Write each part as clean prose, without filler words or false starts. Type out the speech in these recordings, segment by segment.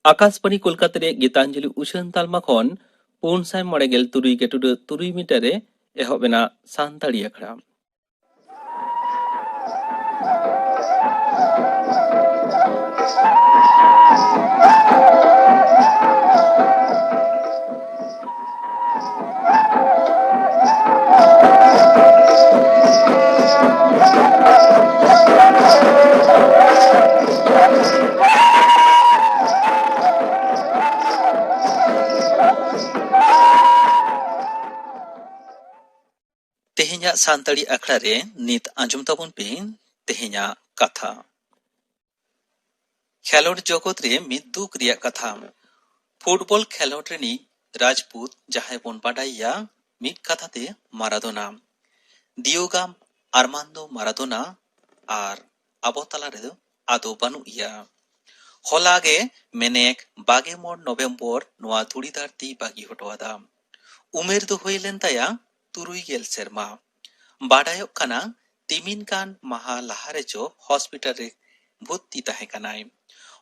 आकाशवाणी कोलकाता रे गीतांजलि उछान तालमा खन 493.3 मीटर रे एहबेना सानताड़ी अखड़ा। तेहेnya सानताड़ी अखड़ा रे नित आंजुम ताबन पे तेहेnya कथा खेलोड जगत रे मिद दुख रिया कथा फुटबॉल खेलोड रेनी राजपूत जहां बन बाडाइया मिद कथा ते माराडोना दियोगा आर्मांडो माराडोना आर आबो तला रे आदो बानुइया हलागे मेनेक 22 नवेम्बर नोआ धुड़ी धरती बागी हटवादा उमेर दो होइलेन ताया 3 सेरमा बाडायोक खाना तिमिन कान माहा लाहारे जो हॉस्पिटल रे भर्ती ताहे कानाय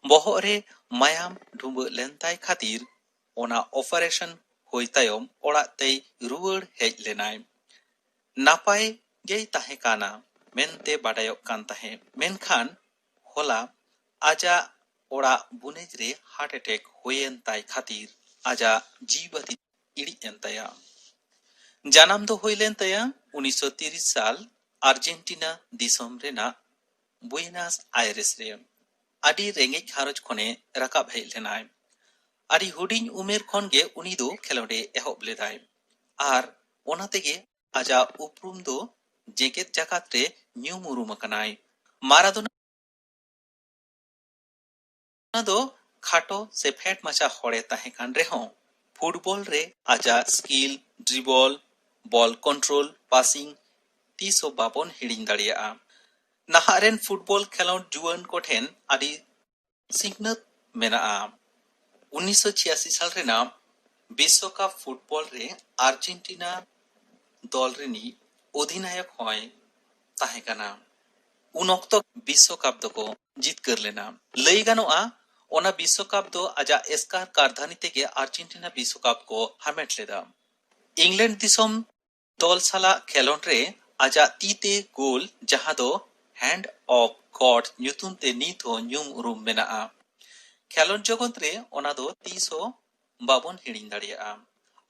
बहर रे मायाम ढुंबो लेनताय खातिर ओना ऑपरेशन होय तायम ओड़ा तै रुवाड़ हेज लेनाय नापाय गे ताहे काना मेनते बाडायोक कान ताहे मेनखान होला आजा ओड़ा बुनेज रे हार्ट अटैक होयेन ताय खातिर आजा जीवती इड़ी एनताया जानाम दो होइलेन ताया 1930 साल आर्जेंटीना दिसम रेना बुएनास आयरेस रे आदि रेंगे खारज खने राकाब हेज लेनाय आदि हुडिंग उमेर खन गे उनी दो खेलोडे एहब लेदाय आर ओना तेगे आजा उपरुम दो जेकेट जाकात रे न्यू मुरुम कनाय माराडोना दो खाटो से फेट माचा हड़े ताहे कान रेहो फुटबॉल रे आजा skill dribble ball control passing तीसो बाबन हिडिंग दाड़िया नाहारेन फुटबॉल खेलोड जुआन कोठेन आदि सिग्नत मेना 1986 साल रेना विश्व कप फुटबॉल रे आर्जेंटीना दल रेनी अधिनायक होय ताहे काना उन ऑक्ट विश्व कप दको जितकर लेना लई गानोआ ओना विश्व कप दो आजा एस्कार कारधानी तेगे आर्जेंटीना विश्व कप को हामेट लेदा इंग्लैंड दिसम दल साला खेलोन रे आजा तीते गोल जहां दो हैंड ऑफ गॉड न्यूतुम ते नीत हो न्यूम रूम मेना खेलोन जगत रे ओना दो 300 बाबन हिडिंग दाड़िया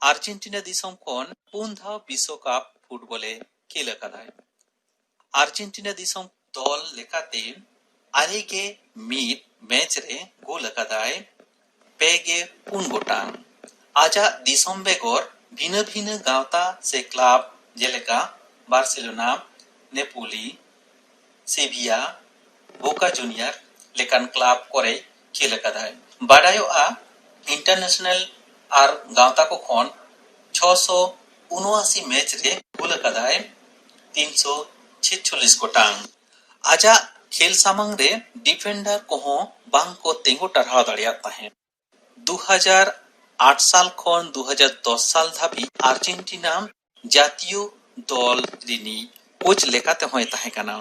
आर्जेंटीना दिसम खन 4 धाव विश्व कप फुटबॉले खेल कदाय आर्जेंटीना दिसम दल लेकाते आरेगे मिड मैच रे गोल कदाय पेगे 4 गोटांग आजा दिसम बेगर भिन्न भिन्न गावता से क्लब जेलेका बार्सिलोना नेपोली सेविया बोका जूनियर लेकान क्लब करे खेल कदाय बाडायोआ इंटरनेशनल आर गावता को खन 679 मैच रे गोल कदाय 346 गोटांग आजा खेल सामंग रे डिफेंडर कोहो बांग को तेंगो टरहा दाड़िया ताहे 2008 साल खन 2010 साल धाबी आर्जेंटीना जातीय दल रिनी कोच लेकाते होय ताहे काना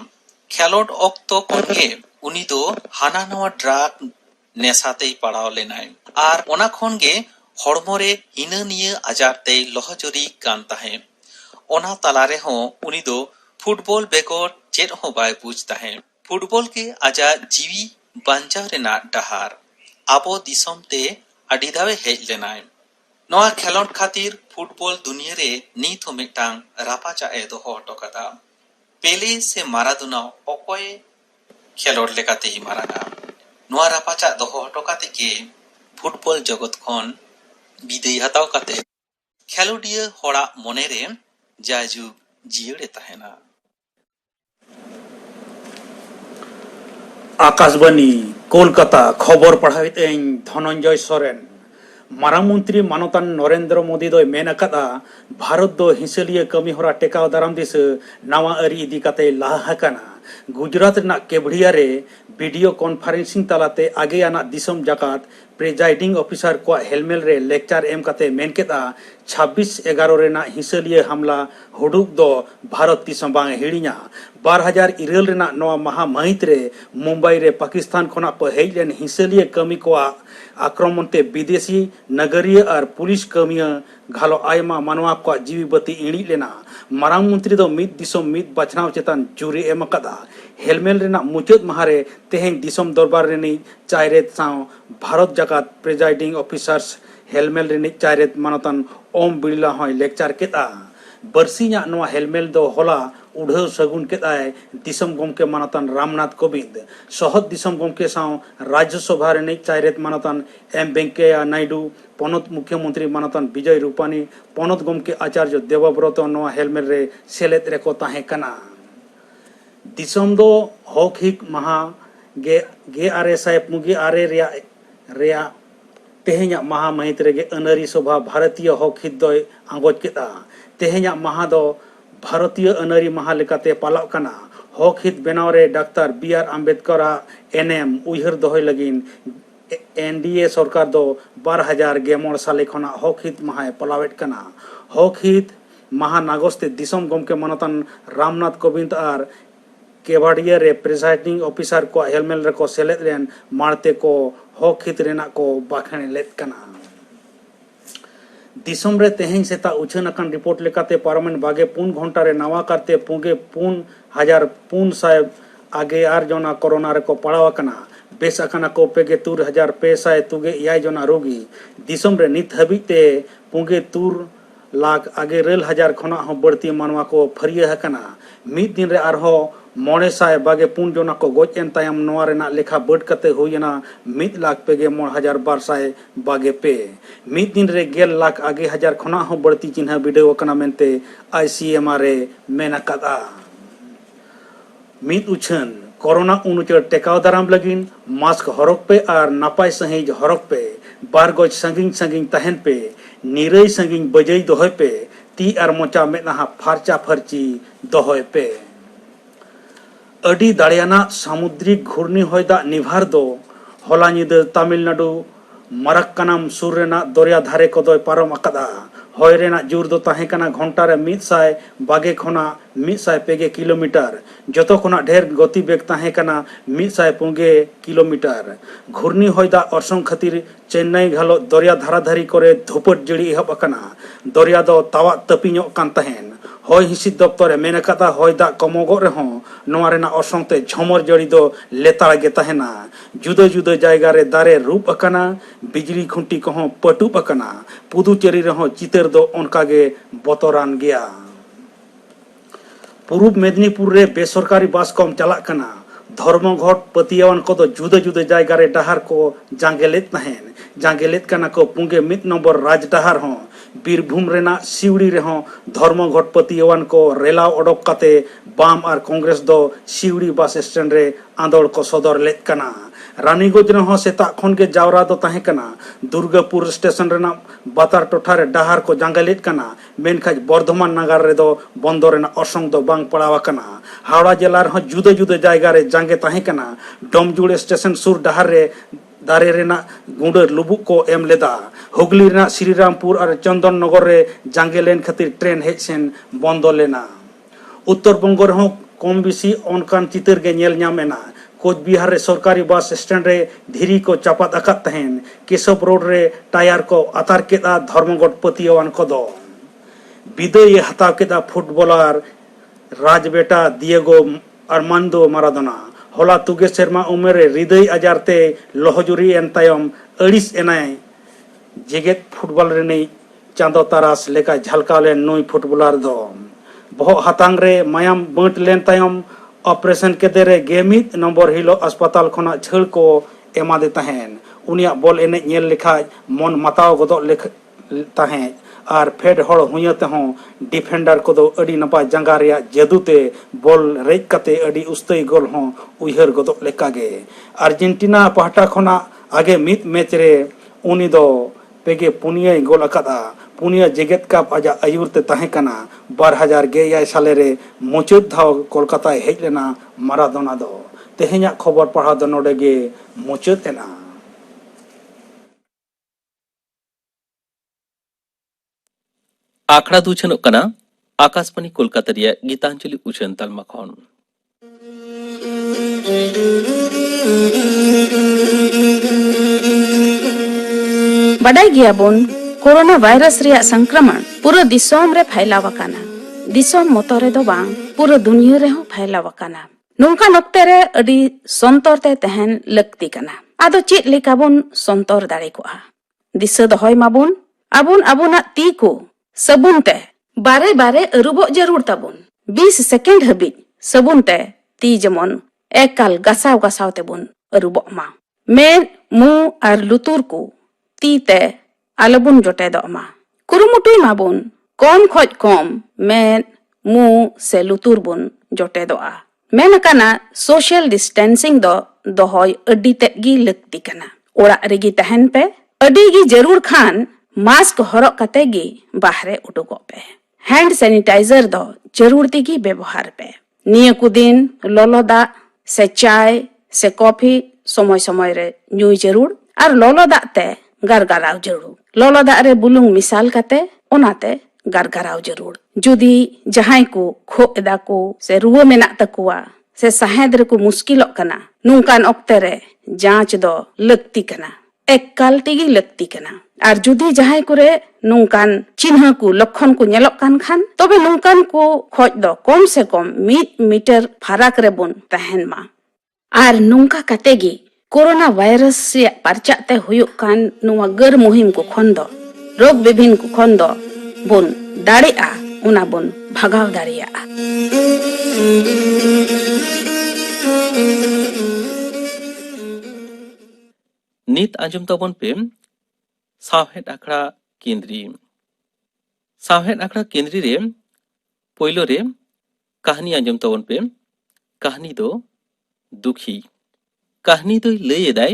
खेलोड ऑक्तो खनगे उनी दो हाना नवा ड्राग नेसाते पड़ाव लेनाय आर ओना खनगे हड़मो रे हिना निये आजार ते लहजरी कान ताहे ओना तालारे हो उनी दो फुटबॉल बेगर चेत हो बाय बुझ ताहे फुटबॉल के आजा जीवी बांचाव रेना डहार आबो दिसम ते आडी दावे हेज लेनाय नोआ खेलोड खातिर फुटबॉल दुनिया रे नीत हो मिटांग रापाचा ए दो हटो कदा पेले से माराडोना ओकोय खेलोड लेकाते ही माराना नोआ रापाचा दो हटो काते के फुटबॉल जगत खन बिदाय हताव काते खेलोडिया हड़ा मने रे जायजु जियड़े ताहेना आकाशवाणी कोलकाता खबर पढ़ावित धनंजय सोरेन मारामंत्री मानतान नरेंद्र मोदी दो मेन अकादा भारत दो हिंसलिया कमीहरा टेकाव दाराम दिस नावा अरी इदी काते लाहा हकाना गुजरात ना केवड़िया रे वीडियो कॉन्फ्रेंसिंग तालाते आगे आना दिसम जाकात प्रेजाइडिंग ऑफिसर को हेलमेल रे लेक्चर एम काते मेन केता 26/11 रेना हिंसलिया हमला हुडुक दो भारत दिसम बांग हिड़िया 2000 रेना नवा महा महित रे मुंबई रे पाकिस्तान खोना को हेज लेन हिंसलिय कमी को आक्रमण ते विदेशी नगरीय और पुलिस कमिया घालो आयमा मानवा को जीवी बती इणी लेना मारांग मंत्री दो मित दिसम मित बचनाव चेतन जुरी एमकदा हेलमेल रेना मुचद महारे तेहें दिसम दरबार रेनी चायरेत साव भारत जगत प्रेजाइडिंग ऑफिसर्स हेलमेल रेनी चायरेत मानतन ओम बिरला होय लेक्चर केता बरसिया नवा हेलमेल दो होला उड़ाव सगुन केताय दिसम गमके मानतन रामनाथ कोविंद सहद दिसम गमके साव राज्यसभा रेनी चायरेत मानतन एम वेंकैया नायडू पनत मुख्यमंत्री मानतन विजय रूपानी पनत गमके आचार्य देवव्रत नवा हेलमेल रे सेलेत रेको ताहे कना दिसम दो हक हिक महा गे आरे साय पुगे आरे रेया तेहेኛ महा महित रेगे अनारी सभा भारतीय हक हित दो आंगोज केता तेहेኛ महा दो भारतीय अनारी महा लेकाते पालाव कना हक हित बनाव रे डॉक्टर बी.आर. आम्बेडकर एनएम उइहर दोहय लगिन एनडीए सरकार दो 2011 साले खना हक हित महा पालावेट कना हक हित महा नागस्ते दिसम गमके मानतन रामनाथ कोविंद और केवाड़िया रे प्रेसाइडिंग ऑफिसर को हेलमेल रे को सेलेद रेन मारते को हक हित रेना को बाखणे लेत कना दिसम रे तेहें सेता उछन अकन रिपोर्ट लेकाते पार्लियामेंट बागे 5 घंटा रे नवा करते पुगे 5,500 आगे आर जोना कोरोना रे को पड़ाव कना बेस अकना को पेगे 3,500 तुगे याय जोना रोगी दिसम रे नित हबिते पुगे 3 लाख आगे 1,000 खना हो बढ़ती मानवा को फरिया हकना मिद दिन रे आरहो 900 बागे 5 जोना को गोज एन तायम नवा रेना लेखा बढ़ कते हुयना 1 लाख पेगे 9,200 बागे पे मिद दिन रे 1 लाख आगे 1000 खना हो बढ़ती चिन्ह वीडियो कना मेनते आईसीएमआर रे मेनकादा मिद उछन कोरोना उनुचर टेकाव दाराम लगिन मास्क हरक पे और नापाय सहिज हरक पे 12 गज संगिंग संगिंग तहन पे निरई संगिंग बजई दोहय पे ती और मोचा मेना फारचा फरची दोहय पे अडी दाड़ियाना सामुद्रिक घूर्णी हयदा निभार दो होला निद तमिलनाडु मरक्कनम सुर रेना दरिया धारे को दोय पारम अकदा हय रेना जोर दो ताहे कना घंटा रे 100 बागे खना 100 पेगे किलोमीटर जतो खना ढेर गति बेग ताहे कना 100 पुगे किलोमीटर घूर्णी हयदा अर्संग खातिर चेन्नई घालो दरिया धाराधारी करे धुपट जड़ी एहब अकना दरिया दो तावा तपिño कान तहेन हय हिसिद दप्तर मेनकाता हयदा कमगो रेहों नोवा रेना अर्संगते झमर जड़ी दो लेताड़ गे तहेना जुदा जुदा जायगा रे दारे रूप अकना बिजली खुंटी कहों पटुप अकना पुदुचेरी रेहों चितर दो ओनकागे बतरान गया पूर्व मेदिनीपुर रे बेसरकारी बास कम चला कना धर्मघट पतियावन को दो जुदा जुदा जायगा रे डहार को जांगेलेत तहेन जांगेलेत कना को पुंगे 1 नंबर राज डहार हों बीरभूम रेना सिवड़ी रेहों धर्मघट पतियावन को रेला ओडक काते बाम और कांग्रेस दो सिवड़ी बस स्टैंड रे आंदोल को सदर लेत कना रानीगंज रेहों सेता खन के जावरा दो ताहे कना दुर्गापुर स्टेशन रेना बातार टोठा रे डहार को जांगेलेत कना मेनखाज बर्धमान नगर रे दो बंदर रेना असंग दो बांग पड़ावा कना हावड़ा जिला रेहों जुदा जुदा जायगा रे जांगे ताहे कना डोमजुड़ स्टेशन सुर डहार रे दारे रेना गुंडर लुबुक को एम लेदा हुगली रेना श्रीरामपुर और चंदन नगर रे जांगे लेन खातिर ट्रेन हेज सेन बंद लेना उत्तर बंग रेहों कम बेसी अनकान चितर गे नेल नामेना कोच बिहार रे सरकारी बस स्टैंड रे धीरी को चापात अकत तहेन केशव रोड रे टायर को अतार केदा धर्मघट पतियावन को दो विदय हताव केदा फुटबॉलर राज बेटा दिएगो आर्मांडो माराडोना होला तुगे शर्मा उमेर हृदय आजारते लोहजुरी एन तायम अड़िस एनाय जेगेत फुटबॉल रेनी चांदो तारास लेका झलकाव लेन नुई फुटबॉलर दो बहो हातांग रे मायाम बंट लेन तायम ऑपरेशन केदे रे 1 नंबर हिलो अस्पताल खना छड़ को एमादे तहेन उनिया बॉल एने नेल लेखा मन मताव गदो लेख तहेन और फेड हड़ हुयते हों डिफेंडर को दो अड़ी नपा जंगा रे जदुते बॉल रेज कते अड़ी उस्तई गोल हों उइहर गदो लेकागे अर्जेंटीना पहटा खना आगे मित मैच रे उनी दो पेगे पुनिया गोल अकदा पुनिया जेगेत कप आजा आयुरते ताहे कना 2011 साले रे मुचुद धाव कोलकाता हेज लेना माराडोना दो तेहेኛ खबर पढ़ा दो नोडेगे मुचुद एना आखड़ा दुछन कना आकाशवाणी कोलकाता रिया गीतांजलि उछन तलमा खन बड़ाई गया बोन कोरोना वायरस रिया संक्रमण पूरा दिसोम रे फैलाव अकाना दिसोम मोतो रे दो बांग पूरा दुनिया रे हो फैलाव अकाना नोंका नोक्ते रे अडी संतोर ते तहन लक्ति कना आदो चेत लेका बोन संतोर दाड़े कोआ दिसो दहोय माबुन आबुन आबुना ती को सबुन ते बारे बारे अरुबो जरूर ताबुन 20 सेकेंड हबी सबुन ते ती जमन एकाल गसाव गसाव ते बुन अरुबो मा मेन मु आर लुतुर को ती ते आलबुन जोटे दो मा कुरुमुटुई माबुन कम खोज कम मेन मु से लुतुर बुन जोटे दो आ मेन काना सोशल डिस्टेंसिंग दो दोहोय अड्डी ते गी लगती कना ओड़ा रेगी तहन पे अड्डी गी जरूर खान मास्क हरक कते गी बाहरे उडुको पे हैंड सैनिटाइजर दो जरूर तिगी व्यवहार पे निया कुदिन लोलो दा से चाय से कॉफी समय समय रे ᱧᱩᱭ जरूर और लोलो दा ते गारगाराव जरूर लोलो दा रे बुलुंग मिसाल कते ओनाते गारगाराव जरूर जुदी जहां को खो एदा को से रुवा मेना तकुआ से साहेद रे को मुश्किलों कना नुकान ऑक्ते रे जांच दो लगती कना एकाल तिगी लगती कना और जुदी जहां करे नुकान चिन्ह को लक्षण को नेलोक कान खान तबे नुकान को खोज दो कम से कम 1 मीटर फराक रे बुन तहन मा और नुका कतेगी कोरोना वायरस से परचाते हुयुक कान नुवा गर मुहिम को खंदो रोग विभिन्न को खंदो बुन दाड़ेआ उना बुन भगाव दाड़िया नित आंजम तबन पे सावहेद आखड़ा केंद्री रे पोइलो रे कहानी आंजम तबन पे कहानी दो दुखी कहानी दो लय दाय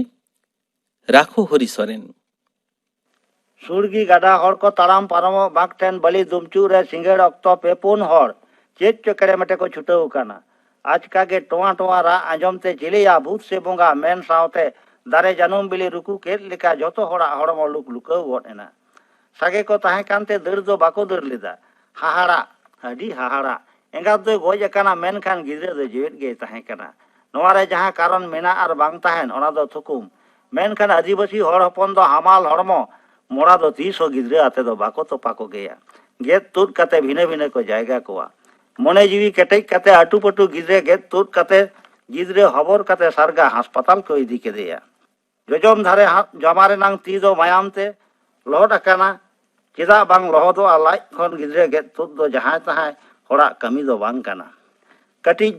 राखो हरि सोरेन सुरगी गाडा हर को ताराम पारमो बाग ठेन बलि दुमचू रे सिंगेड़ अक्तो पे पुन हर चेत चकड़े मटे को छुटाव काना आजका के टोआ टोआ रा आंजमते चिलिया भूत से बोंगा मेन सावते दारे जानुम बिली रुकु केट लिका जतो होड़ा हड़मो लुक लुकाव गोद एना सागे को ताहे कानते दर दो बाको दर लिदा हाहाड़ा अडी हाहाड़ा एंगा दो गोज काना मेन खान गिद्रे दो जीवित गे ताहे काना नोवारे जहां कारण मेना आर बांग ताहेन ओना दो थुकुम मेन खान आदिवासी हड़ हपन दो हमाल हड़मो मोड़ा दो 300 गिद्रे आते दो बाको तो पाको गया गेद तुद कते भिने भिने को जायगा कोआ मने जीवी केटेज कते आटू पटू गिद्रे गेद तुद कते गिद्रे हबर कते सारगा हासपाताल को इदी के दिया जोजम धारे जमारे नांग ती दो मायाम ते लोड अकाना चिदा बांग लोहदो आलाय खन गिद्रे गेद तुद दो जहां तहां होड़ा कमी दो बांग काना कटी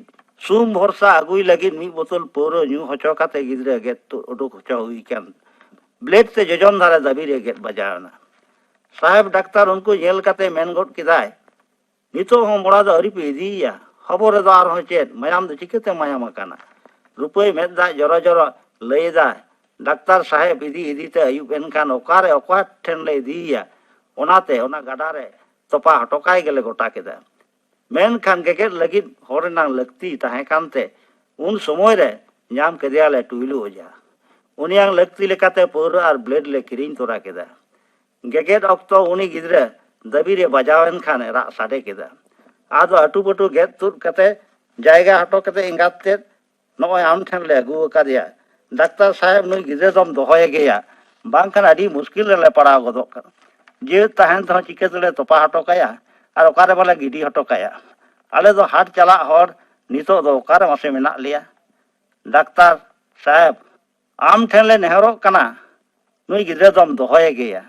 सुम भरसा अगुई लगी मी बोतल पोरो न्यू हचो कते गिद्रे गेद तुद उडुक हचो हुई कान ब्लेड से जोजम धारे दबी रे गेद बजावना साहेब डाक्तार उनको जेल कते मेन गोट किदाय नितो हो मोड़ा दो अरी पे इदिया खबर दो आर हो चेत मायाम दो चिकते मायाम काना रुपय मेदा जरो जरो लय दा डाक्तार साहेब इदी इदीते अयुब एनखान ओकारे ओका ठेन ले दिया ओनाते ओना गाडा रे तोपा हटोकाय गेले गोटा केदा मेन खान गेगेट लगित होर नांग लगती ताहे कानते उन समय रे ᱧᱟᱢ केदियाले टुइलु ओजा उनियां लगती लेकाते पौर और ब्लेड ले किरिंग तोरा केदा गेगेट ऑक्तो उनी गिद्रे दबी रे बजावन खान रा साडे केदा आदो अटू पटू गेट तुद कते जायगा हटो कते इंगाते नोय आम ठन ले अगु कादिया डाक्टर साहेब नुई गिद्रे दम दोहोय गया बांग खान अडी मुश्किल ले पड़ा गदो जे तहन तो चिकेतले तोपा हटो काया और ओकारे वाला गिडी हटो काया आले दो हाट चला हर नितो दो ओकारे मासे मेना लिया डाक्टर साहेब आम ठेन ले नेहरो कना नुई गिद्रे दम दोहोय गया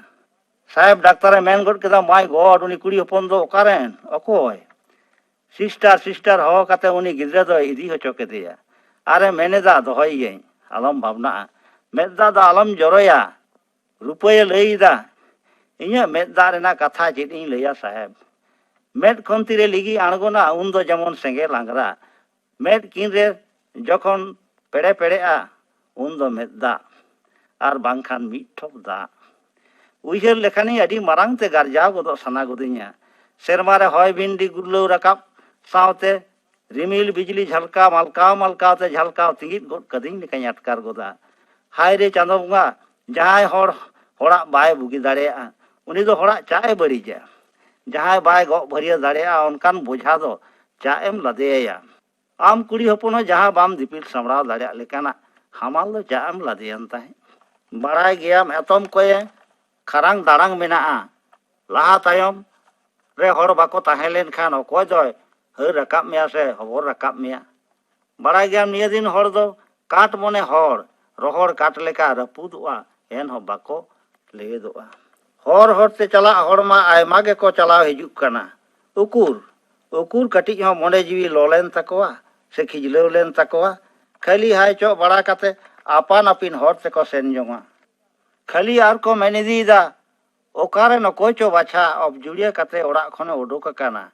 साहेब डाक्तार मेन गोट केदा माय गॉड उनी कुड़ी हपन दो ओकारेन अकोय सिस्टर हो कते उनी गिद्रे दो इदी हचो केदिया अरे मेनेदा दोहोय गई आलम भावना मेदा दा आलम जरोया रुपये लईदा इnya मेदा रेना कथा जेदी लैया साहेब मेद खंती रे लिगी आणगोना उन दो जेमन सेंगे लांगरा मेद किन रे जखन पेड़े पेड़ेआ उन दो मेदा आर बांखान मिठोप दा उइहर लेखानी अडी मारांग ते गारजाव गदो सना गदिया सेरमा रे होय भिंडी गुरलो रकाब सावते रिमिल बिजली झलका मलकाव मलकाव ते झलकाव तिगित गोद कदिंग लेकानी अटकार गोदा हाय रे चांदो बुंगा जहाय होड़ होड़ा बाय बुगी दाड़ेया उनी दो होड़ा चाय बड़ीजा जहाय बाय गो भरिया दाड़ेया उनकान बोझा दो चाएम लदेया आम कुड़ी हपन जहाँ बाम दिपिल सामड़ाव दाड़िया लेकाना हामाल दो जाम लादियान ताहे बड़ाय गयाम एतम कोये खरांग दाड़ांग मेनाआ लाहा तायम रे हर बाको ताहे लेन खान अकोय दो हर रकाब मेया से हबर रकाब मेया बड़ाय गयाम निया दिन हर दो काट मने हर रोहर काट लेका रपुदुआ एन हो बाको लेदुआ हर हर ते चला हर मा आयमा गे को चला हिजुक काना उकुर कटिज हो मोंडे जीवी लोलेन तकोआ से खिजलेव लेन तकोआ खाली हाय चो बड़ा काते आपान आपिन हर ते को सेन जोंगा खाली आर को मेन इदीदा ओकारे न कोई चो बाछा अब जुड़िया काते ओड़ा खने उडुक काना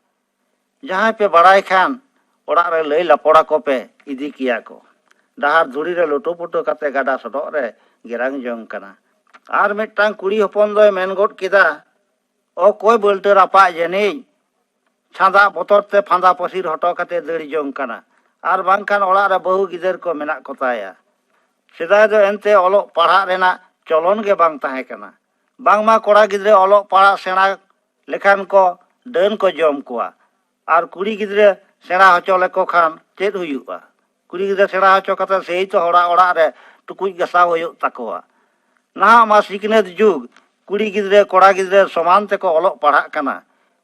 जहाँ पे बड़ाई खान ओड़ा रे लई लपड़ा को पे इदी किया को डाहार धुरी रे लोटो पुटो काते गाडा सडो रे गिरांग जोंग काना आर मिटांग कुड़ी हपन दो मेन गोट किदा ओ कोई बोलते रापा जनी छांदा बोतर ते फांदा पसीर हटो काते दड़ी जोंग काना आर बांखान ओड़ा रे बहु गिदर को मेना कोताया सेदाय दो एनते ओलो पढ़ा रेना चलन गे बांग ताहे काना बांगमा कोड़ा गिदरे ओलो पढ़ा सेना लेखान को डन को जम कुआ आर कुड़ी गिदरे सेना हचो लेको खान चेद हुयुआ कुड़ी गिदरे सेना हचो काते सेई तो होड़ा ओड़ा रे टुकुज गसाव हुयुग ताकोआ ना मा सिकनेत जुग कुड़ी गिदरे कोड़ा गिदरे समान ते को ओलो पढ़ा काना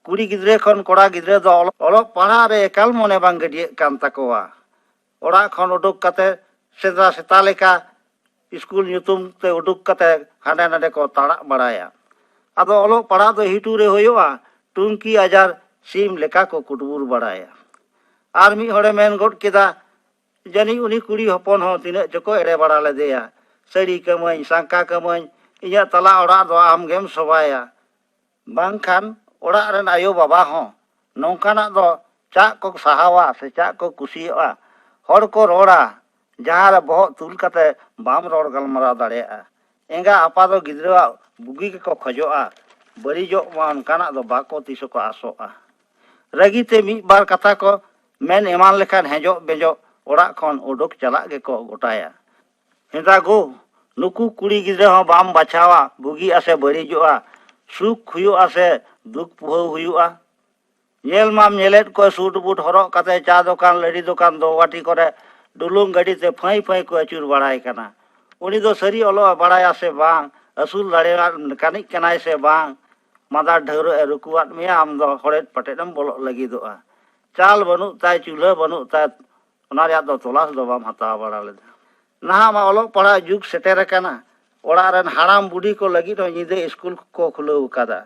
कुड़ी गिदरे खन कोड़ा गिदरे दो ओलो पढ़ा रे एकाल मने बांग गडिये कान ताकोआ ओड़ा खन उडुक काते सेदा सेता लेका स्कूल ᱧᱩᱛᱩᱢ ते उडुक काते हांडे नाडे को ताड़ा बड़ाया आदो ओलो पढ़ा दो हिटू रे होयोआ टुंकी आजार सीम लेका को कुटबुर बड़ाया आर मी हड़े मेन गोट केदा जनी उनी कुड़ी हपन हो तिना जको एड़े बड़ा लेदेया सड़ी कमई सांका कमई इया तला ओड़ा दो आम गेम सबाया बांखान ओड़ा रेन आयो बाबा हो नौकाना दो चा को सहावा से चा को कुसिया हर को रोड़ा जहाँ रे बहुत तुल काते बाम रोड़ गलमरा दाड़ेया एंगा आपा दो गिद्रा बुगी के को खजोआ बड़ी जो उनकाना दो बाको तिसो को आसोआ रगी ते मी बार कथा को मेन एमान लेखान हेजो बेजो ओड़ा खन उडुक चला गे को गोटाया हिंदा गो नुकु कुड़ी गिद्रा हो बाम बाछावा बुगी आसे बड़ी जोआ सुख हुयुआ से दुख पुहो हुयुआ नेल माम नेलेट को सूट बूट हरो काते चा दुकान लड़ी दुकान दो वाटी करे डुलुंग गाड़ी ते फई फई को अचुर बड़ाई काना उनी दो सरी ओलो बड़ाया से बांग असूल दाड़ेवा कानिक कनाय से बांग मादा ढेरो ए रुकुआत में आम दो हड़ेट पटेदम बोलो लगी दोआ चाल बनु ताय चूल्हा बनु ताय ओना रे दो तलाश दो बाम हता बड़ा ले ना मा ओलो पढ़ा जुग सेटेर काना ओड़ा रन हाराम बुढ़ी को लगी तो निदे स्कूल को खुलो कादा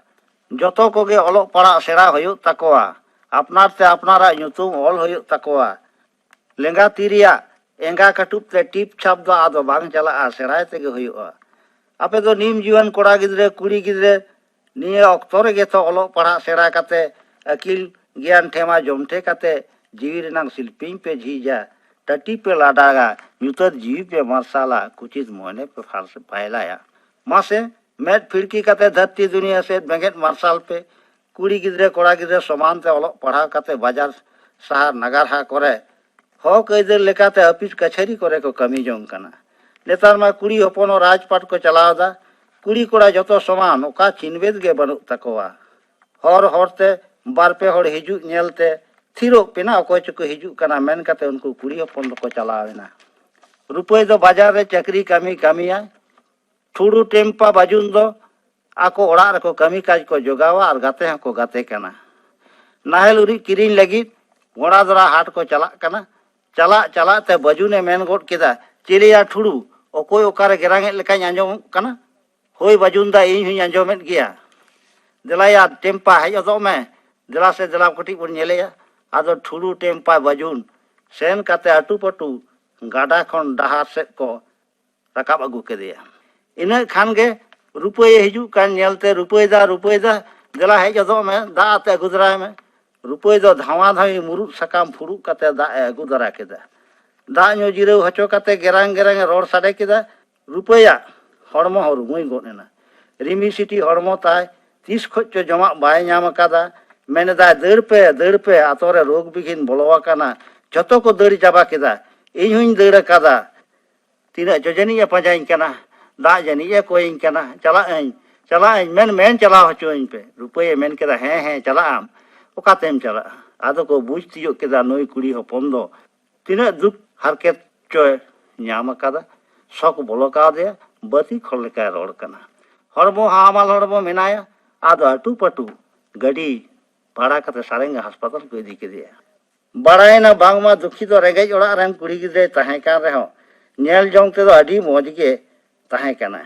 जतो को गे ओलो पढ़ा सेरा होयो तकोआ अपनार ते अपनारा ᱧᱩᱛᱩᱢ ऑल होयो तकोआ लेंगा तिरिया एंगा कटुप ते टिप छाप दो आदो बांग चला सेराय ते गे होयो आपे दो नीम जीवन कोड़ा गिदरे कुड़ी गिदरे निये ऑक्टो रे गे तो ओलो पढ़ा सेरा काते अकिल ज्ञान ठेमा जमठे काते जीवी रेनांग शिल्पिंग पे झीजा टटी पे लाडागा ᱧᱩᱛᱟᱹᱛ जीवी पे मरसाला कुचित मोने पे फारस पायलाया मासे मेट फिरकी काते धरती दुनिया से बेंगेट मार्शल पे कुड़ी गिदरे कोड़ा गिदरे समान ते ओलो पढ़ा काते बाजार शहर नगर हा करे हक ऐदर लेकाते ऑफिस कचहरी करे को कमी जोंग काना नेतार मा कुड़ी हपन राजपाट को चलावदा कुड़ी कोड़ा जतो समान ओका चिनबेद गे बनु तकोआ हर हरते बार पे हर हिजु नेलते थिरो पेना अकोय चको हिजु काना मेन काते उनको कुड़ी हपन को चलावेना रुपये दो बाजार रे चक्री कमी कमिया थुड़ू टेम्पा बाजुन दो आको ओड़ा रको कमी काज को जोगावा और गाते हैं को गाते काना नाहेल उरी किरिन लगी घोड़ा दरा हाट को चला काना चला चला ते बाजुने मेन गोट केदा चिलिया थुड़ू ओकोय ओकारे गेरांगे लेकाय आंजम काना होय बाजुन दा इन हुई आंजमेत गया दिलाया टेम्पा है अदो में दिला से दिला कटी बन नेलेया आदो थुड़ू टेम्पा बाजुन सेन काते अटू पटू गाडा खन डहार से को रकाब अगू केदेया इन खान गे रुपये हिजू कान नेलते रुपये दा दिला है अदो में दा आते गुजराय में रुपये दो धावा धावी मुरुद सकाम फुड़ू काते दा अगू दरा केदा दा ᱧᱩ जिराव हचो काते गेरांग गेरांग रोड साडे केदा रुपया हड़मो हो रुमुई गोनेना रिमी सिटी हड़मो ताय 30 खच जमा बाय नाम कादा मेनेदा दड़ पे आतोरे रोग बिघिन बोलवा काना जतो को दड़ चाबा केदा इन हुई दड़ कादा तीना जोजनी पाजाइन काना दा जनी कोइन काना चला मेन चला हचोइन पे रुपये मेन केदा हे चला आम ओकातेम चला आदो को बुझ तियो केदा नई कुड़ी हपन दो तीना दुख हारकेत चोय ᱧᱟᱢ ᱟᱠᱟᱫᱟ ᱥᱚᱠ ᱵᱚᱞᱚ ᱠᱟᱣᱫᱮᱭᱟ ᱵᱟᱹᱛᱤ ᱠᱷᱚᱲ ᱞᱮᱠᱟᱭ ᱨᱚᱲ ᱠᱟᱱᱟ ᱦᱚᱲᱢᱚ ᱦᱟᱢᱟᱞ ᱦᱚᱲᱢᱚ ᱢᱮᱱᱟᱭᱟ ᱟᱫᱚ ᱟᱴᱩ ᱯᱟᱴᱩ ᱜᱟᱹᱰᱤ ᱵᱷᱟᱲᱟ ᱠᱟᱛᱮ ᱥᱟᱨᱮᱝᱜᱟ ᱦᱟᱥᱯᱟᱛᱟᱞ ᱠᱚ ᱤᱫᱤ ᱠᱮᱫᱮᱭᱟ ᱵᱟᱲᱟᱭᱮᱱᱟ ᱵᱟᱝᱢᱟ ᱫᱩᱠᱷᱤ ᱫᱚ ᱨᱮᱸᱜᱮᱡ ᱚᱲᱟᱜ ᱨᱮᱱ ᱠᱩᱲᱤ ᱜᱤᱫᱽᱨᱟᱹᱭ ᱛᱟᱦᱮᱸ ᱠᱟᱱ ᱨᱮᱦᱚᱸ ᱧᱮᱞ ᱡᱚᱝ ᱛᱮᱫᱚ ᱟᱹᱰᱤ ᱢᱚᱡᱽ ᱜᱮ ᱛᱟᱦᱮᱸ ᱠᱟᱱᱟ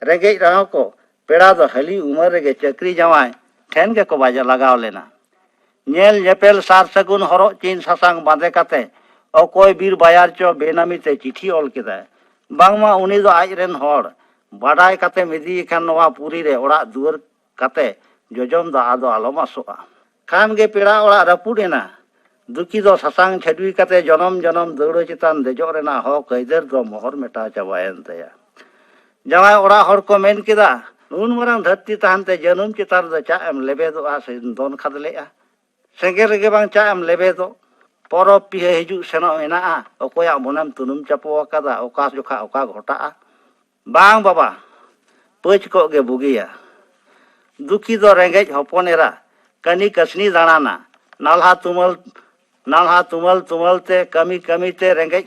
ᱨᱮᱸᱜᱮᱡ ᱨᱮᱦᱚᱸ ᱠᱚ ᱯᱮᱲᱟ ᱫᱚ ᱦᱟᱹᱞᱤ ᱩᱢᱮᱨ ᱨᱮᱜᱮ ᱪᱟᱹᱠᱨᱤ ᱡᱟᱶᱟᱭ ᱴᱷᱮᱱ ᱜᱮᱠᱚ ᱵᱟᱡᱟ ᱞᱟᱜᱟᱣ ᱞᱮᱱᱟ ᱧᱮᱞ ᱧᱮᱯᱮᱞ ᱥᱟᱨ ᱥᱟᱹᱜᱩᱱ ᱦᱚᱨᱚᱜ ᱪᱤᱱ ᱥᱟᱥᱟᱝ ᱵᱟᱸᱫᱮ ᱠᱟᱛᱮ ᱚᱠᱚᱭ ᱵᱤᱨ ᱵᱟᱭᱟᱨ ᱪᱚ ᱵᱮᱱᱟᱢᱤ ᱛᱮ ᱪᱤᱴᱷᱤ ᱚᱞ ᱠᱮᱫᱟᱭ ᱵᱟᱝᱢᱟ ᱩᱱᱤ ᱫᱚ ᱟᱡᱨᱮᱱ ᱦᱚᱲ ᱵᱟᱰᱟᱭ ᱠᱟᱛᱮ ᱤᱫᱤᱭᱮ ᱠᱷᱟᱱ ᱱᱚᱣᱟ ᱯᱩᱨᱤ ᱨᱮ ᱚᱲᱟᱜ ᱫᱩᱣᱟᱹᱨ ᱠᱟᱛᱮ ᱡᱚᱡᱚᱢ ᱫᱚ ᱟᱫᱚ ᱟᱞᱚᱢ ᱟᱥᱚᱜᱼᱟ ᱠᱷᱟᱱ ᱜᱮ ᱯᱮᱲᱟ ᱚᱲᱟᱜ ᱨᱟᱹᱯᱩᱫ ᱮᱱᱟ ᱫᱩᱠᱷᱤ ᱫᱚ ᱥᱟᱥᱟᱝ ᱪᱷᱟᱹᱰᱣᱤ ᱠᱟᱛᱮ ᱡᱚᱱᱚᱢ ᱡᱚᱱᱚᱢ ᱫᱟᱹᱣᱲᱟᱹ ᱪᱮᱛᱟᱱ ᱫᱮᱡᱚᱜ ᱨᱮᱱᱟᱜ ᱦᱚᱠ ᱟᱹᱭᱫᱟᱹᱨ ᱫᱚ ᱢᱚᱦᱚᱨ ᱢᱮᱴᱟᱣ ᱪᱟᱵᱟᱭᱮᱱ ᱛᱟᱭᱟ ᱡᱟᱶᱟᱭ ᱚᱲᱟᱜ ᱦᱚᱲ ᱠᱚ ᱢᱮᱱ ᱠᱮᱫᱟ ᱱᱩᱱ ᱢᱟᱨᱟᱝ ᱫᱷᱟᱹᱨᱛᱤ ᱛᱟᱦᱮᱱᱛᱮ ᱡᱟᱹᱱᱩᱢ ᱪᱮᱛᱟᱱ ᱨᱮᱫᱚ ᱪᱟᱜ ᱮᱢ ᱞᱮᱵᱮᱫᱚᱜᱼᱟ ᱥᱮ ᱫᱚᱱ ᱠᱷᱟᱫᱞᱮᱜᱼᱟ ᱥᱮᱸᱜᱮᱞ ᱨᱮᱜᱮ ᱵᱟᱝ ᱪᱟᱜ ᱮᱢ ᱞᱮᱵᱮᱫᱚᱜ ᱯᱚᱨᱚᱵᱽ ᱯᱤᱦᱟᱹ ᱦᱤᱡᱩᱜ ᱥᱮᱱᱚᱜ ᱢᱮᱱᱟᱜᱼᱟ ᱚᱠᱚᱭᱟᱜ ᱢᱚᱱᱮᱢ ᱛᱩᱱᱩᱢ ᱪᱟᱯᱚ ᱟᱠᱟᱫᱟ ᱚᱠᱟ ᱡᱚᱠᱷᱟ ᱚᱠᱟ ᱜᱷᱚᱴᱟᱜᱼᱟ ᱵᱟᱝ ᱵᱟᱵᱟ ᱯᱟᱹᱪ ᱠᱚᱜ ᱜᱮ ᱵᱩᱜᱤᱭᱟ ᱫᱩᱠᱷᱤ ᱫᱚ ᱨᱮᱸᱜᱮᱡ ᱦᱚᱯᱚᱱ ᱮᱨᱟ ᱠᱟᱹᱱᱤ ᱠᱟᱹᱥᱱᱤ ᱫᱟᱬᱟᱱᱟ ᱱᱟᱞᱦᱟ ᱛᱩᱢᱟᱹᱞ ᱛᱩᱢᱟᱹᱞ ᱛᱮ ᱠᱟᱹᱢᱤ ᱠᱟᱹᱢᱤ ᱛᱮ ᱨᱮᱸᱜᱮᱡ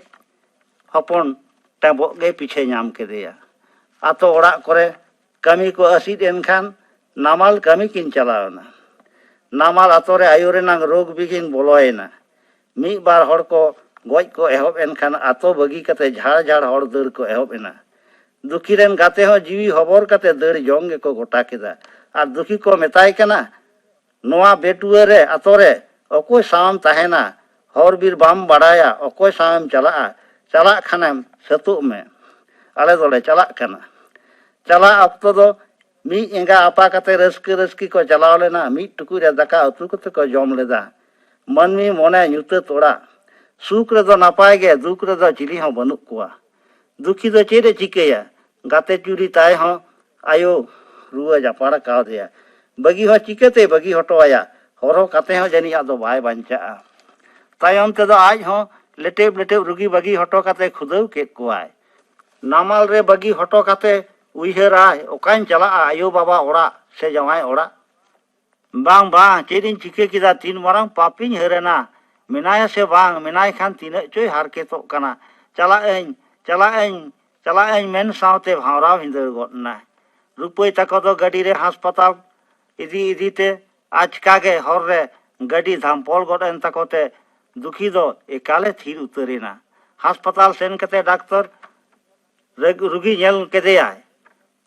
ᱦᱚᱯᱚᱱ ᱴᱮᱵᱚᱜ ᱜᱮ ᱯᱤᱪᱷᱟᱹ ᱧᱟᱢ ᱠᱮᱫᱮᱭᱟ ᱟᱛᱳ ᱚᱲᱟᱜ ᱠᱚᱨᱮ ᱠᱟᱹᱢᱤ ko ᱟᱥᱤᱫ ᱮᱱᱠᱷᱟᱱ namal kami kin ᱪᱟᱞᱟᱣᱱᱟ namal ᱟᱛᱳ ᱨᱮ ᱟᱭᱩ ᱨᱮᱱᱟᱜ ᱨᱳᱜᱽ ᱵᱤᱜᱷᱤᱱ ᱵᱚᱞᱚᱭᱮᱱᱟ ᱢᱤᱫ ᱵᱟᱨ ᱦᱚᱲ ᱠᱚ ᱜᱚᱡ ᱠᱚ ᱮᱦᱚᱵ ᱮᱱᱠᱷᱟᱱ ᱟᱛᱳ ᱵᱟᱹᱜᱤ ᱠᱟᱛᱮ ᱡᱷᱟᱲ ᱡᱷᱟᱲ ᱦᱚᱲ ᱫᱟᱹᱲ ᱠᱚ ᱮᱦᱚᱵ ᱮᱱᱟ ᱫᱩᱠᱷᱤ ᱨᱮᱱ ᱜᱟᱛᱮ ᱦᱚᱸ ᱡᱤᱣᱤ ᱦᱚᱵᱚᱨ ᱠᱟᱛᱮ ᱫᱟᱹᱲ ᱡᱚᱝ ᱜᱮᱠᱚ ᱜᱚᱴᱟ ᱠᱮᱫᱟ ᱟᱨ ᱫᱩᱠᱷᱤ ᱠᱚ ᱢᱮᱛᱟᱭ ᱠᱟᱱᱟ ᱱᱚᱣᱟ ᱵᱮᱴᱩᱣᱟᱹ ᱨᱮ ᱟᱛᱳ ᱨᱮ ᱚᱠᱚᱭ ᱥᱟᱶᱮᱢ ᱛᱟᱦᱮᱱᱟ ᱦᱚᱨ ᱵᱤᱨ ᱵᱟᱢ ᱵᱟᱲᱟᱭᱟ ᱚᱠᱚᱭ ᱥᱟᱶᱮᱢ ᱪᱟᱞᱟᱜᱼᱟ ᱪᱟᱞᱟᱜ ᱠᱷᱟᱱᱮᱢ ᱥᱟᱹᱛᱩᱜ ᱢᱮ ᱟᱞᱮ ᱫᱚᱞᱮ ᱪᱟᱞᱟᱜ ᱠᱟᱱᱟ ᱪᱟᱞᱟᱜ ᱚᱠᱛᱚ ᱫᱚ ᱢᱤᱫ ᱮᱸᱜᱟ ᱟᱯᱟ ᱠᱟᱛᱮ ᱨᱟᱹᱥᱠᱟᱹ ᱨᱟᱹᱥᱠᱤ ᱠᱚ ᱪᱟᱞᱟᱣ ᱞᱮᱱᱟ ᱢᱤᱫ ᱴᱩᱠᱩᱡ ᱨᱮ ᱫᱟᱠᱟ ᱩᱛᱩ ᱠᱟᱛᱮ ᱠᱚ ᱡᱚᱢ ᱞᱮᱫᱟ ᱢᱟᱹᱱᱢᱤ ᱢᱚᱱᱮ ᱧᱩᱛᱟᱹᱛ ᱚᱲᱟᱜ ᱥᱩᱠ ᱨᱮᱫᱚ ᱱᱟᱯᱟᱭ ᱜᱮ ᱫᱩᱠ ᱨᱮᱫᱚ ᱪᱤᱞᱤ ᱦᱚᱸ ᱵᱟᱹᱱᱩᱜ ᱠᱚᱣᱟ ᱫᱩᱠᱷᱤ ᱫᱚ ᱪᱮᱫ ᱮ ᱪᱤᱠᱟᱹᱭᱟ ᱜᱟᱛᱮ ᱪᱩᱨᱤ ᱛᱟᱭ ᱦᱚᱸ ᱟᱭᱳ ᱨᱩᱣᱟᱹ ᱡᱟᱯᱟᱲ ᱠᱟᱣᱫᱮᱭᱟ ᱵᱟᱹᱜᱤ ᱦᱚᱸ ᱪᱤᱠᱟᱹᱛᱮ ᱵᱟᱹᱜᱤ ᱦᱚᱴᱚᱣᱟᱭᱟ ᱦᱚᱨᱦᱚ ᱠᱟᱛᱮ ᱦᱚᱸ ᱡᱟᱹᱱᱤᱡ ᱟᱫᱚ ᱵᱟᱭ ᱵᱟᱧᱪᱟᱜᱼᱟ ᱛᱟᱭᱚᱢ ᱛᱮᱫᱚ ᱟᱡ ᱦᱚᱸ ᱞᱮᱴᱮᱵ ᱞᱮᱴᱮᱵ ᱨᱩᱜᱤ ᱵᱟᱹᱜᱤ ᱦᱚᱴᱚ ᱠᱟᱛᱮ ᱠᱷᱩᱫᱟᱹᱣ ᱠᱮᱫ ᱠᱚᱣᱟᱭ namal re bagi hoto kate uiharai okain chalaa ayo baba ora se jawai ora bang chedin chike kida tin marang papin herena menaya se bang menai khan tinak coy harketok kana chala men saute bhaurao hinder gotna rupoi tako do gadi re haspital idi te ajka ge hor re gadi dhampol goden takote dukhi do ekale thir utarena haspital sen kate doctor रुगी नेल केदेयाय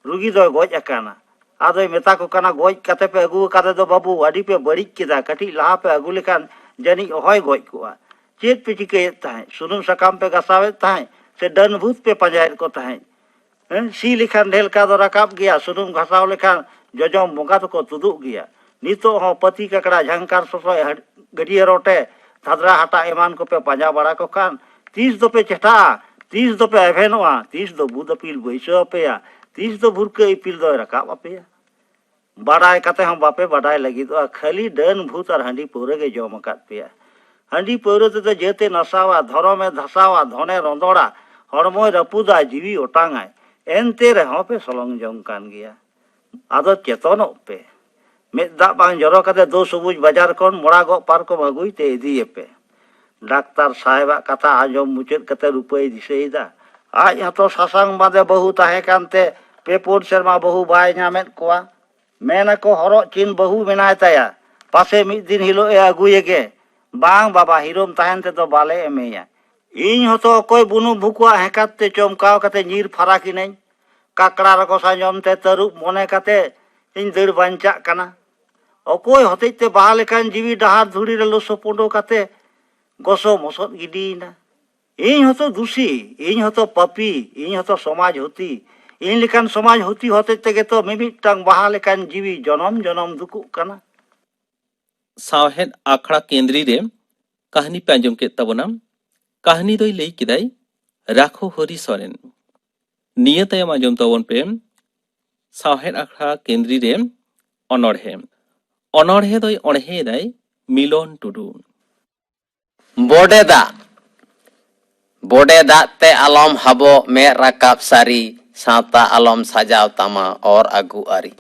रुगी दो गोज अकाना आदो मेता को काना गोज कते पे अगु काते दो बाबू अडी पे बड़ी किदा कटी लहा पे अगु लेखान जनी होय गोज कुआ चेत पे चिके ताहे सुनुम सकाम पे गसावे ताहे से डन भूत पे पंजायत को ताहे सी लेखान ढेल का दो रकाब गया सुनुम घसाव लेखान जजम बोंगा तो को तुदुक गया नितो हो पति ककड़ा झंकार सोसो गडिया रोटे थादरा हटा एमान को पे पंजा बड़ा को कान 30 दो पे चटा 30 do pe evenoa 30 do buda pil boiso apea 30 do burka ipil do rakab apea badai kate hom bape badai lagi do khali dan bhut ar handi pura ge jom kat pea handi pura te jete nasawa dhorome dhasawa dhone rondoda hormoy rapuda jiwi otangai ente re hope solong jong kan gea ado chetono pe med da bang joro kate do subuj bajar kon mora go par ko magui te idie pe doctor साहेबा कथा आजम मुचेद कते रुपये दिसेदा आज हतो सासांग बादे बहु ताहे कानते पेपुर शर्मा बहु बाय नामेत कोआ मेना को हरो चिन बहु मेनाय ताया पासे मिद दिन हिलो ए अगुयेगे बांग बाबा हिरोम ताहेन ते तो बाले एमेया इन हतो कोई बुनु भुकुआ हेकाते चमकाव कते नीर फराकी नै काकड़ा रको साजम ते तरु मोने कते इन दर बांचा कना अकोय हते ते बाले कान जीवी डहार धुड़ी रे लोसो पोडो कते गोसो मसत गिडीना इन हतो दुसी इन हतो पापी इन हतो समाज होती इन लेकान समाज होती होते तेगे तो मिमिटांग बाहा लेकान जीवी जनम जनम दुकु कना सावहेद आखड़ा केंद्री रे कहानी पे आंजम के तबना कहानी दोई लई किदाई राखो हरि सोरेन निया तायम आंजम तबन पे सावहेद आखड़ा केंद्री रे अनोढ़े दोई अणहे दाई मिलन टुडू बोडे दा ते आलम हबो मे रकाब सारी सावता आलम सजाव तमा और अगु आरी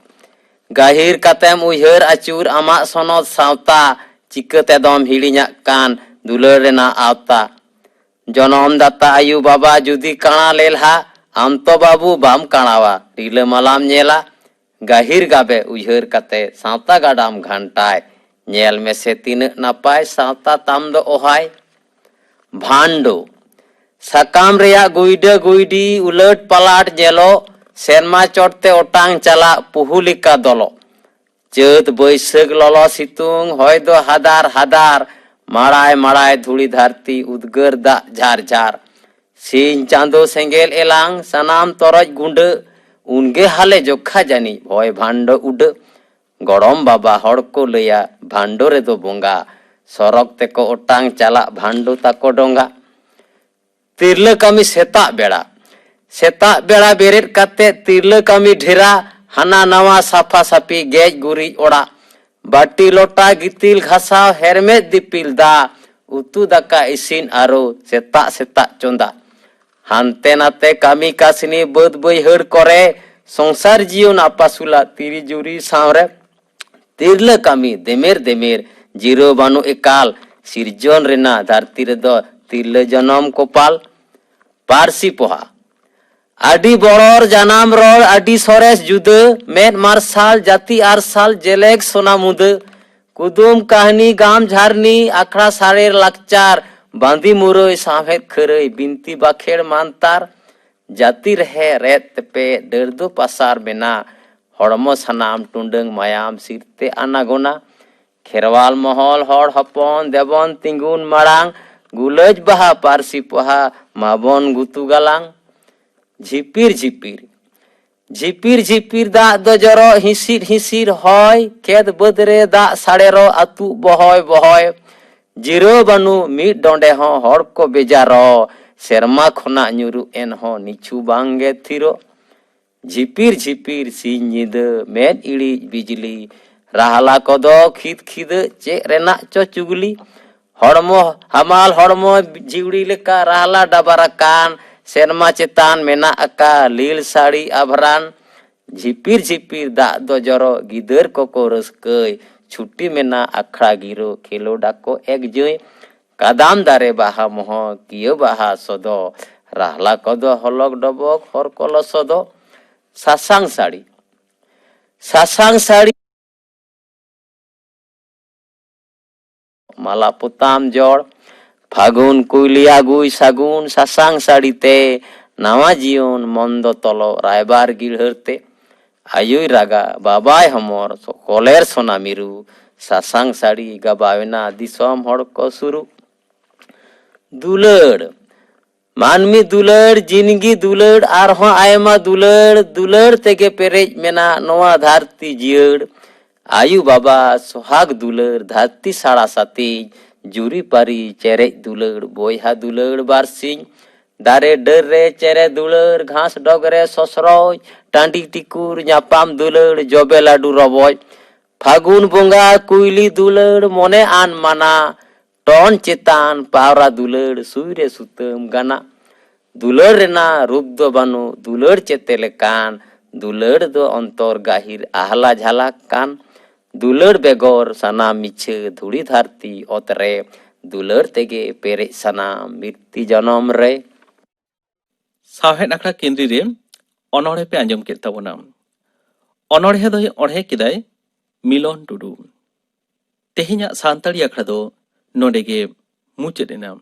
गाहिर कतेम उहर अचूर आमा सनद सावता चिकते दम हिड़िया कान दुलर रेना आवता जनम दाता आयु बाबा जुदी काणा लेलहा आम तो बाबू बाम काणावा रीला मालाम नेला गाहिर गाबे उयहर काते सावता गाडाम घंटाय नेल में से तीन नापाय सावता ताम दो ओहाय भांडो साकाम रेया गुइडा गुइडी उलट पलाट जेलो सेरमा चोटते ओटांग चला पुहुलिका दलो चैत बैसाख ललो सितुंग हय दो हादार हादार माड़ाय माड़ाय धूड़ी धरती उद्गार दा झार झार सिंह चांदो सेंगेल एलांग सनाम तोरज गुंड उनगे हाले जोखा जानी भय भांडो उड गड़म बाबा हड़ को लैया भांडो रे दो बोंगा सरक तेको ओटांग चला भांडो ताको डोंगा तिरला कमी सेता बेड़ा बेरेद काते तिरला कमी ढेरा हाना नवा साफा सापी गेज गुरी ओड़ा बाटी लोटा गितिल घासाव हेरमेद दिपिल दा उतु दाका इसिन आरो सेता सेता चोंदा हानते नाते कामी कासनी बद बैहड़ करे संसार जीवन आपासुला तिरी जुरी सावरे तिरला कामी देमेर देमेर जीरो बानु एकाल सिरजन रेना धरती रे दो तिरला जनम कोपाल पारसी पोहा आडी बड़र जानाम रोड आडी सरेस जुदा मेद मार्शाल जाति आरसाल जेलेक सोना मुद कुदुम कहानी गाम झारनी आखड़ा सारेर लाकचार बांदी मुरई साहेर खरई बिनती बाखेड़ मानतार जाति रहे रेत पे दर्दो पासार बेना हड़मो सनाम टुंडंग मायाम सिरते आनागोना खेरवाल महल हड़ हपन देवन तिंगुन माड़ांग गुलज बाहा पारसी पोहा माबन गुतु गालांग झिपिर झिपिर झिपिर झिपिर दा दो जरो हिसिर हिसिर हय खेत बदरे दा साड़ेरो आतु बहय बहय जिरो बानु मिट डोंडे हो हड़ को बेजारो सेरमा खोना nyuru एन हो निछु बांगे थिरो झिपिर झिपिर सिंह निदा मेद इड़ी बिजली राहला कदो खिद खिद चे रेना चो चुगली हड़मो हमाल हड़मो जिवड़ी लेका राहला डाबराकान सेरमा चेतान मेना अका लील साड़ी आभरान झिपिर झिपिर दा दो जरो गिदर को रस्कय छुट्टी मेना अखड़ा गिरो खेलोडा को एक जय कादाम दारे बाहा मोह कियो बाहा सदो राहला कदो हलक डबक हर कल सदो सासांग साड़ी माला पुताम जड़ फागुन कुलिया गुई सागुन सासांग साड़ीते नावा जीवन मंद तलो रायबार गिढ़ते आयुई रागा बाबाय हमर कलेर सोना मिरु सासांग साड़ी गबावेना दिसम हड़ को सुरु दुलड़ मानमी दुलड़ जिंदगी दुलड़ आरहों आयमा दुलड़ तेगे पेरेज मेना नोआ धरती जियड़ आयु बाबा सोहाग दुलड़ धरती साड़ा साती जुरी पारी चेरे दुलड़ बोयहा दुलड़ बारसिंग दारे डर रे चेरे दुलड़ घास डगरे ससरoj टांडी टिकुर न्यापाम दुलड़ जबे लाडू रबoj फागुन बोंगा कुइली दुलड़ मोने आन माना टन चेतान पावरा दुलड़ सुइरे सुतम गाना दुलड़ रेना रूप दो बानु दुलड़ चेते लेकान दुलड़ दो अंतर गाहिर आहला झाला कान दुलड़ बेगोर सना मिछे धुड़ी धरती ओतरे दुलड़ तेगे पेरे सना मृत्यु जनम रे साहेद आखड़ा केंद्री रे अनोड़े पे आंजम केद ताबोना अनोड़े दो अड़हे केदाय मिलन टुडू तेहेन्या सान्ताड़ी आखड़ा दो नोडेगे मुचाद एना।